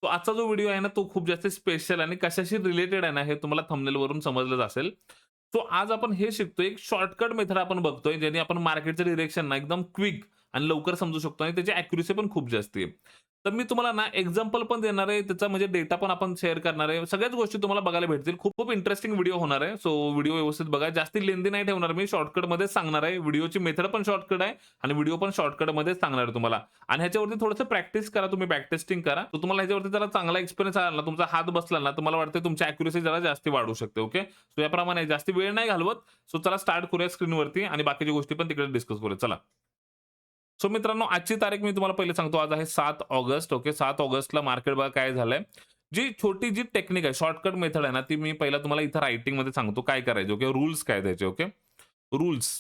आजचा जो व्हिडिओ आहे ना, तो खूप जास्त स्पेशल आणि कशाशी रिलेटेड आहे ना, हे तुम्हाला थंबनेलवरून समजलंच असेल. सो आज आपण हे शिकतोय, एक शॉर्टकट मेथड आपण बघतोय, ज्याने आपण मार्केटचं डिरेक्शन ना एकदम क्विक आणि लवकर समजू शकतो आणि त्याची ॲक्युरसी पण खूप जास्त आहे. तर मी तुम्हाला ना एक्झाम्पल पण देणार आहे, त्याचा म्हणजे डेटा पण आपण शेअर करणार आहे. सगळ्याच गोष्टी तुम्हाला बघायला भेटतील. खूप खूप इंटरेस्टिंग व्हिडिओ होणार आहे. सो व्हिडिओ व्यवस्थित बघा. जास्ती लेंदी नाही ठेवणार मी. शॉर्टकटमध्येच सांगणार आहे. व्हिडिओची मेथड पण शॉर्टकट आहे आणि व्हिडिओ पण शॉर्टकटमध्येच सांगणार आहे तुम्हाला. आणि ह्याच्यावरती थोडंसं प्रॅक्टिस करा, तुम्ही बॅक टेस्टिंग करा. तर तुम्हाला ह्याच्यावरती जरा चांगला एक्सपिरियन्स आला ना, तुमचा हात बसला ना, तर मला वाटतं तुमची ॲक्युरसी जरा जास्ती वाढू शकते. ओके. सो याप्रमाणे जास्ती वेळ नाही घालवत. सो चला स्टार्ट करूया स्क्रीनवरती आणि बाकीच्या गोष्टी पण तिकडे डिस्कस करूया. चला. सो मित्रांनो, आजची तारीख मी तुम्हाला पहिले सांगतो. आज आहे 7 ऑगस्ट. ओके. 7 ऑगस्टला मार्केट बघा काय झालंय. छोटी टेक्निक आहे, शॉर्टकट मेथड आहे ना, ती मी पहिला तुम्हाला इथं रायटिंगमध्ये सांगतो काय करायचं. ओके. रूल्स काय त्याचे. ओके. रूल्स.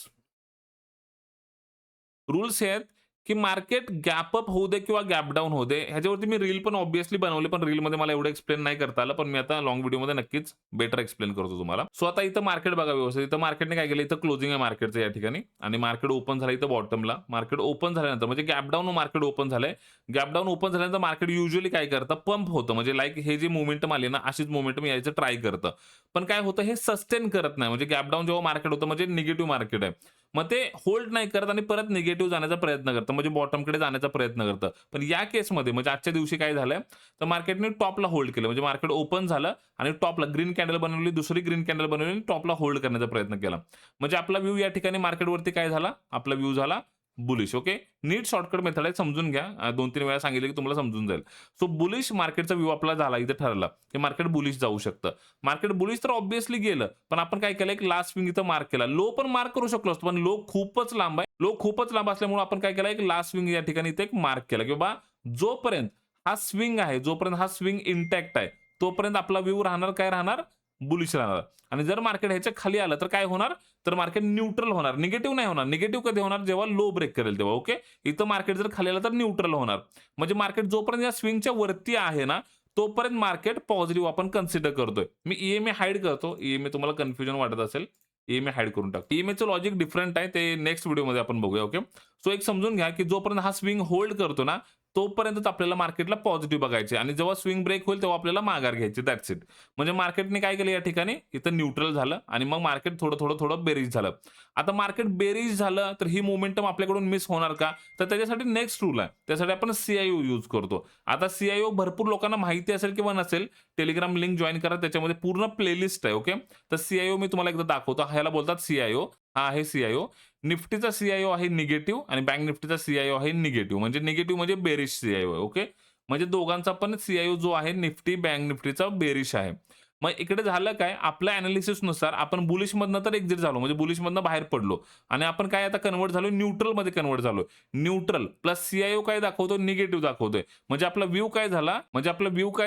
रूल्स हे आहेत, की मार्केट गॅप अप होऊ दे किंवा गॅप डाउन होऊ दे. ह्याच्यावरती मी रील पण ऑब्व्हियसली बनवली, पण रीलमध्ये मला एवढं एक्सप्लेन नाही करता आलं. पण मी आता लाँग व्हिडिओमध्ये नक्कीच बेटर एक्सप्लेन करतो तुम्हाला. सो आता इथं मार्केट बघा व्यवस्थित. इथं मार्केटने काय केलं, इथं क्लोजिंग आहे मार्केटचं या ठिकाणी आणि मार्केट ओपन झालं इथं बॉटमला. मार्केट ओपन झाल्यानंतर म्हणजे गॅप डाउन मार्केट ओपन झालंय. गॅप डाउन ओपन झाल्यानंतर मार्केट युजुअली काय करतं, पंप होतं. म्हणजे लाइक हे जी मोमेंटम आली ना, अशीच मोमेंटम यायचं ट्राय करतं. पण काय होतं, हे सस्टेन करत नाही. म्हणजे गॅप डाउन जेव्हा मार्केट होतं म्हणजे निगेटिव्ह मार्केट आहे. मग ते होल्ड नाही करत आणि परत निगेटिव्ह जाण्याचा प्रयत्न करतं. म्हणजे बॉटमकडे जाण्याचा प्रयत्न करतं. पण या केसमध्ये म्हणजे आजच्या दिवशी काय झालंय, तर मार्केटने टॉपला होल्ड केलं. म्हणजे मार्केट ओपन झालं आणि टॉपला ग्रीन कॅन्डल बनवली, दुसरी ग्रीन कॅन्डल बनवली आणि टॉपला होल्ड करण्याचा प्रयत्न केला. म्हणजे आपला व्ह्यू या ठिकाणी मार्केटवरती काय झाला, आपला व्ह्यू झाला बुलिश. ओके. नीट शॉर्टकट मेथड आहे, समजून घ्या. 2-3 वेळा सांगितलं की तुम्हाला समजून जाईल. सो बुलिश मार्केटचा व्ह्यू आपला झाला, इथे ठरला की मार्केट बुलिश जाऊ शकतं. मार्केट बुलिश तर ऑब्व्हियसली गेलं. पण आपण काय केलं, एक लास्ट स्विंग इथं मार्क केला. लो पण मार्क करू शकलो असतो, पण लो खूपच लांब आहे. लो खूपच लांब असल्यामुळे आपण काय केलं, एक लास्ट स्विंग या ठिकाणी इथे एक मार्क केला, की बाबा जोपर्यंत हा स्विंग आहे, जोपर्यंत हा स्विंग इंटॅक्ट आहे, तोपर्यंत आपला व्ह्यू राहणार काय राहणार? बुलिश राहणार. आणि जर मार्केट ह्याच्या खाली आलं तर काय होणार? तर मार्केट न्यूट्रल होणार. निगेटिव्ह नाही होणार. निगेटिव्ह कधी होणार? जेव्हा लो ब्रेक करेल तेव्हा. ओके. इथं मार्केट जर खाली आलं तर न्यूट्रल होणार. म्हणजे मार्केट जोपर्यंत या स्विंगच्या वरती आहे ना, तोपर्यंत मार्केट पॉझिटिव्ह आपण कन्सिडर करतोय. मी ईएमए हाईड करतो. ईएमए तुम्हाला कन्फ्युजन वाटत असेल. ईएमए हाईड करून टाकतो. ईएमएचं लॉजिक डिफरंट आहे. ते नेक्स्ट व्हिडिओमध्ये आपण बघूया. ओके. सो एक समजून घ्या, की जोपर्यंत हा स्विंग होल्ड करतो ना, तोपर्यंतच आपल्याला मार्केटला पॉझिटिव्ह बघायचे आणि जेव्हा स्विंग ब्रेक होईल तेव्हा आपल्याला माघार घ्यायची. That's it. म्हणजे मार्केटने काय केलं या ठिकाणी, इथं न्यूट्रल झालं आणि मग मार्केट थोडं बेरीज झालं. आता मार्केट बेरीज झालं, तर ही मोमेंटम आपल्याकडून मिस होणार का? तर त्याच्यासाठी नेक्स्ट रूल आहे. त्यासाठी आपण सीआयओ यूज करतो. आता सीआयओ भरपूर लोकांना माहिती असेल किंवा नसेल. टेलिग्राम लिंक जॉइन करा. त्याच्यामध्ये पूर्ण प्लेलिस्ट आहे. ओके. तर सीआयओ मी तुम्हाला एकदा दाखवतो. ह्याला बोलतात सीआयओ. हा आहे सीआयओ. निफ्टीचा सीआयओ आहे निगेटिव्ह आणि बँक निफ्टीचा सीआयओ आहे निगेटिव्ह. म्हणजे निगेटिव्ह म्हणजे बेरिश सीआयओ आहे. ओके. म्हणजे दोघांचा पण सीआयओ जो आहे निफ्टी, बँक निफ्टीचा बेरिश आहे. मग इकडे झालं काय, आपल्या एनालिसिसनुसार आपण बुलिशमधनं तर एक्झिट झालो. म्हणजे बुलिशमधनं बाहेर पडलो आणि आपण काय आता कन्व्हर्ट झालो, न्यूट्रलमध्ये कन्व्हर्ट झालो. न्यूट्रल प्लस सीआयओ काय दाखवतो, निगेटिव्ह दाखवतोय. म्हणजे आपला व्ह्यू काय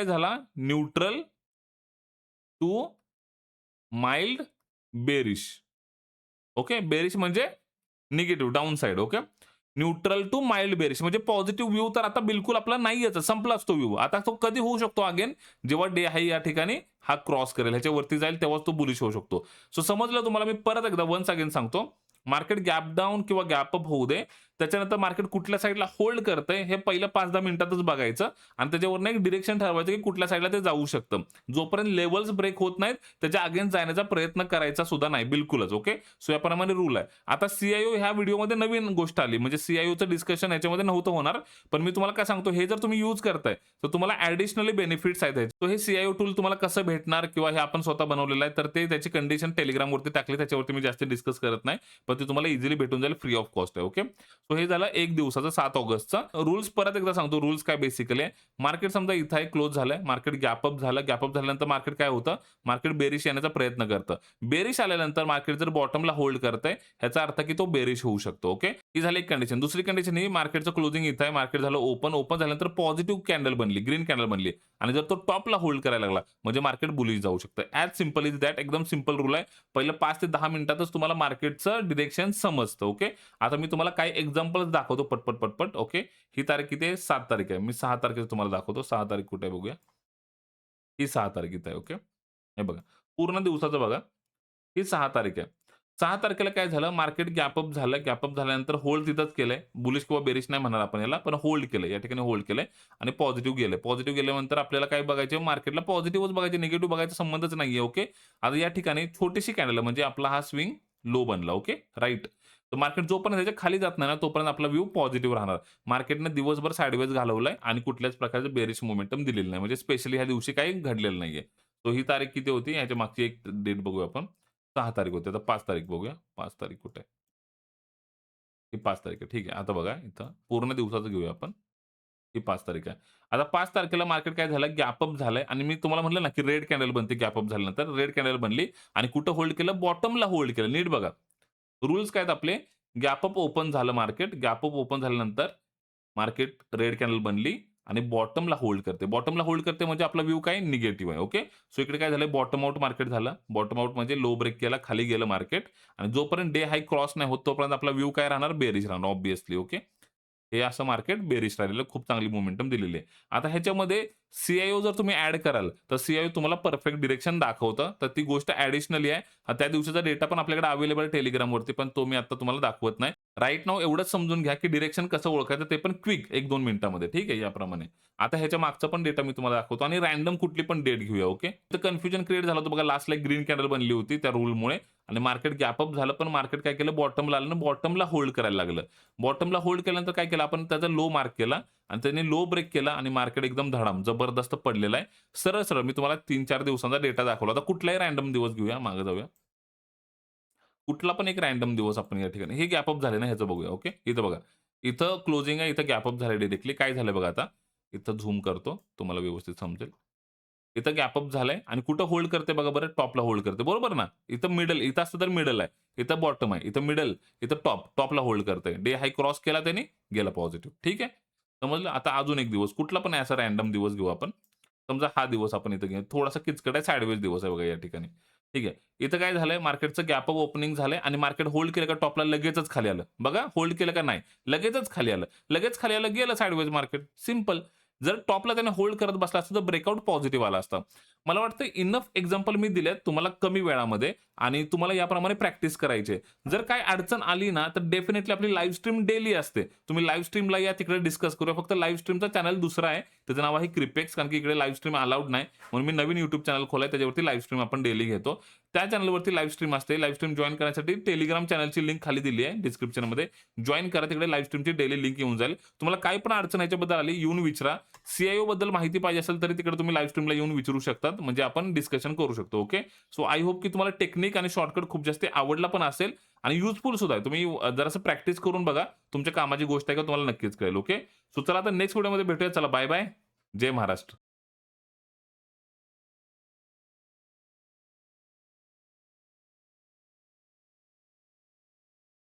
झाला, neutral to mild bearish. Okay. Bearish म्हणजे negative down side. Okay. Neutral to mild bearish म्हणजे पॉझिटिव्ह व्ह्यू तर आता बिलकुल आपला नाहीयेच, संपलाच तो व्ह्यू. आता तो कधी होऊ शकतो अगेन, जेव्हा डे हाय या ठिकाणी हा क्रॉस करेल, ह्याच्यावरती जाईल तेव्हाच तो बुलिश होऊ शकतो. सो समजलं तुम्हाला. मी परत एकदा वन्स अगेन सांगतो. मार्केट गॅप डाउन किंवा गॅप अप होऊ दे. त्याच्यानंतर मार्केट कुठल्या साइडला होल्ड करतंय हे पहिलं 5-10 मिनिटातच बघायचं आणि त्याच्यावरनं एक डिरेक्शन ठरवायचं, की कुठल्या साइडला ते जाऊ शकतं. जोपर्यंत लेव्हल्स ब्रेक होत नाहीत, त्याच्या अगेन्स्ट जाण्याचा प्रयत्न करायचा सुद्धा नाही बिलकुलच. ओके. सो याप्रमाणे रूल आहे. आता सीआयओ ह्या व्हिडिओमध्ये नवीन गोष्ट आली. म्हणजे सीआयओचं डिस्कशन याच्यामध्ये नव्हतं होणार. पण मी तुम्हाला काय सांगतो, हे जर तुम्ही यूज करताय, तर तुम्हाला ॲडिशनली बेनिफिट्स आहेत ह्याचे. हे सीआयओ टूल तुम्हाला कसं भेटणार किंवा हे आपण स्वतः बनवलेलं आहे, तर ते त्याची कंडिशन टेलिग्रामवरती टाकली. त्याच्यावरती मी जास्त डिस्कस करत नाही. पण ते तुम्हाला इझिली भेटून जाईल, फ्री ऑफ कॉस्ट आहे. ओके. सो हे झालं 1 दिवसाचं 7 ऑगस्टचा. रूल्स परत एकदा सांगतो. रूल्स काय बेसिकली आहे. मार्केट समजा इथं आहे, क्लोज झालंय. मार्केट गॅप अप झालं. गॅप अप झाल्यानंतर मार्केट काय होतं, मार्केट बेरिश येण्याचा प्रयत्न करतं. बेरिश आल्यानंतर मार्केट जर बॉटमला होल्ड करतंय, ह्याचा अर्थ की तो बेरिश होऊ शकतो. ओके. ही झाली एक कंडिशन. दुसरी कंडिशन ही मार्केटचं क्लोजिंग इथं आहे. मार्केट झालं ओपन. ओपन झाल्यानंतर पॉझिटिव्ह कॅन्डल बनली, ग्रीन कॅन्डल बनली आणि जर तो टॉपला होल्ड करायला लागला, म्हणजे मार्केट बुलिश जाऊ शकतं. As simple is that. एकदम सिंपल रूल आहे. पहिलं 5 ते 10 मिनिटातच तुम्हाला मार्केटचं डिरेक्शन समजतं. ओके. आता मी तुम्हाला काही एक्झाम्पल्स दाखवतो पटपट. ओके. ही तारीख किती आहे? 7 तारीख आहे. मी 6 तारखेचं तुम्हाला दाखवतो. 6 तारीख कुठे आहे बघूया. ही 6 तारीख इथं आहे. ओके. हे बघा. पूर्ण दिवसाचं बघा. ही 6 तारीख आहे. 6 तारखेला काय झालं, मार्केट गॅप अप झालं. गॅप अप झाल्यानंतर होल्ड तिथंच केलंय. बुलिश किंवा बेरिश नाही म्हणणार आपण याला, पण होल्ड केलंय. या ठिकाणी होल्ड केलंय आणि पॉझिटिव्ह गेलंय. पॉझिटिव्ह गेल्यानंतर आपल्याला काय बघायचे, मार्केटला पॉझिटिव्हच बघायचे, निगेटिव्ह बघायचा संबंधच नाहीये. ओके. आता या ठिकाणी छोटीशी कॅन्डल म्हणजे आपला हा स्विंग लो बनला. ओके. राइट. तर मार्केट जोपर्यंत त्याच्या खाली जात नाही ना, तोपर्यंत आपला व्ह्यू पॉझिटिव्ह राहणार. मार्केटने दिवसभर साइडवेज घालवलाय आणि कुठल्याच प्रकारचं बेरिश मोमेंटम दिलेलं नाही. म्हणजे स्पेशली ह्या दिवशी काही घडलेलं नाहीये. सो ही तारीख किती होती? ह्याच्या मागची एक डेट बघूया आपण. 6 तारीख होती. आता 5 तारीख बघूया. 5 तारीख कुठे आहे? ही 5 तारीख आहे. ठीक आहे. आता बघा इथं पूर्ण दिवसाचं घेऊया आपण. ही 5 तारीख आहे. आता 5 तारखेला मार्केट काय झालं? गॅप अप झालंय आणि मी तुम्हाला म्हटलं ना, की रेड कॅन्डल बनते गॅप अप झाल्यानंतर. रेड कॅन्डल बनली आणि कुठं होल्ड केलं? बॉटमला होल्ड केलं. नीट बघा. रूल्स काय आहेत आपले? गॅप अप ओपन झालं मार्केट. गॅप अप ओपन झाल्यानंतर मार्केट रेड कॅन्डल बनली आणि बॉटमला होल्ड करते. बॉटमला होल्ड करते म्हणजे आपला व्ह्यू काय निगेटिव्ह आहे. ओके. सो इकडे काय झालंय बॉटम आउट मार्केट झालं. बॉटम आउट म्हणजे लो ब्रेक केला, खाली गेलं मार्केट आणि जोपर्यंत डे हाय क्रॉस नाही होत तोपर्यंत आपला व्ह्यू काय राहणार? बेरिश राहणार ऑब्व्हियसली. ओके. हे असं मार्केट बेरिश राहिलेलं खूप चांगली मोमेंटम दिलेली आहे. आता ह्याच्यामध्ये सी जर तुम्ही ॲड कराल, तर सी तुम्हाला परफेक्ट डिरेक्शन दाखवतं. तर ती गोष्ट ॲडिशनली आहे. त्या दिवसाचा डेटा पण आपल्याकडे अवेलेबल आहे Telegramवरती, पण तो मी आता तुम्हाला दाखवत नाही. राइट नाऊ एवढंच समजून घ्या, की डिरेक्शन कसं ओळखायचं ते पण क्विक 1-2 मिनिटामध्ये. ठीक आहे, याप्रमाणे. आता ह्याच्या मागचा पण डेटा मी तुम्हाला दाखवतो आणि रँडम कुठली पण डेट घेऊया. ओके. तर कन्फ्युजन क्रिएट झालं होतं बघा लास्टला एक ग्रीन कॅन्डल बनली होती त्या रूलमुळे आणि मार्केट गॅप अप झालं, पण मार्केट काय केलं बॉटमला आलं आणि बॉटमला होल्ड करायला लागलं. बॉटमला होल्ड केल्यानंतर काय केलं आपण त्याचा लो मार्क केला आणि त्याने लो ब्रेक केला आणि मार्केट एकदम धडाम जबरदस्त पडलेला आहे. सरळ-सरळ मी तुम्हाला 3-4 दिवसांचा डेटा दाखवला. आता कुठलाही रँडम दिवस घेऊया, मागे जाऊया. कुठला पण एक रँडम दिवस आपण या ठिकाणी हे गॅप अप झाले ना ह्याचं बघूया. ओके. इथं बघा. इथं क्लोजिंग आहे, इथं गॅप अप झालं डायरेक्टली. काय झालंय बघा आता. इथं झूम करतो, तुम्हाला व्यवस्थित समजेल. इथं गॅप अप झालंय आणि कुठं होल्ड करते बघा बरं, टॉपला होल्ड करते. बरोबर ना? इथं मिडल, इथं असतं तर मिडल आहे. इथं बॉटम आहे. इथं मिडल, इथं टॉप. टॉपला होल्ड करते. डे हाय क्रॉस केला त्याने, गेला पॉझिटिव्ह. ठीक आहे? समजलं? आता अजून एक दिवस कुठला पण आहे असा रँडम दिवस घेऊ आपण. समजा हा दिवस आपण इथं घेऊ. थोडासा किचकट आहे, साइडवेज दिवस आहे बघा या ठिकाणी. ठीक आहे. इथं काय झालंय मार्केटचं गॅप अप ओपनिंग झालंय आणि मार्केट होल्ड केलं का टॉपला लगेचच खाली आलं. बघा होल्ड केलं का नाही. लगेचच खाली आलं. लगेच खाली आलं, गेलं साइडवेज मार्केट. सिंपल. जर टॉपला त्याने होल्ड करत बसला असता तर ब्रेकआउट पॉझिटिव्ह आला असता. मला वाटतं इनफ एक्झाम्पल मी दिलेत तुम्हाला कमी वेळामध्ये आणि तुम्हाला याप्रमाणे प्रॅक्टिस करायची आहे. जर काय अडचण आली ना, तर डेफिनेटली आपली लाईव्ह स्ट्रीम डेली असते. तुम्ही लाईव्ह स्ट्रीमला या, तिकडे डिस्कस करूया. फक्त लाईव्ह स्ट्रीमचा चॅनल दुसरा आहे. त्याचं नाव आहे क्रिपेक्स, कारण की इकडे लाईव्ह स्ट्रीम अलाउड नाही. म्हणून मी नवीन YouTube चॅनल खोललाय, त्याच्यावरती लाईव्ह स्ट्रीम आपण डेली घेतो. त्या चॅनलवरती लाईव्ह स्ट्रीम असते. लाईव्ह स्ट्रीम जॉइन करण्यासाठी Telegram चॅनलची लिंक खाली दिली आहे डिस्क्रिप्शनमध्ये. जॉइन करा, तिकडे लाईव्ह स्ट्रीमची डेली लिंक येऊन जाईल. तुम्हाला काही पण अडचण याच्याबद्दल आली, येऊन विचारा. बद्दल माहिती पाहिजे असेल तरी तिकडे तुम्ही लाईव्ह स्ट्रीमला येऊन विचारू शकतात. म्हणजे आपण डिस्कशन करू शकतो. ओके. सो आय होप की तुम्हाला टेक्निक आणि शॉर्टकट खूप जास्त आवडला पण असेल आणि युजफुल सुद्धा आहे. तुम्ही जरासं प्रॅक्टिस करून बघा. तुमच्या कामाची गोष्ट आहे का तुम्हाला नक्कीच कळेल. ओके. सो चला आता नेक्स्ट व्हिडिओमध्ये भेटूया. चला बाय बाय. जय महाराष्ट्र.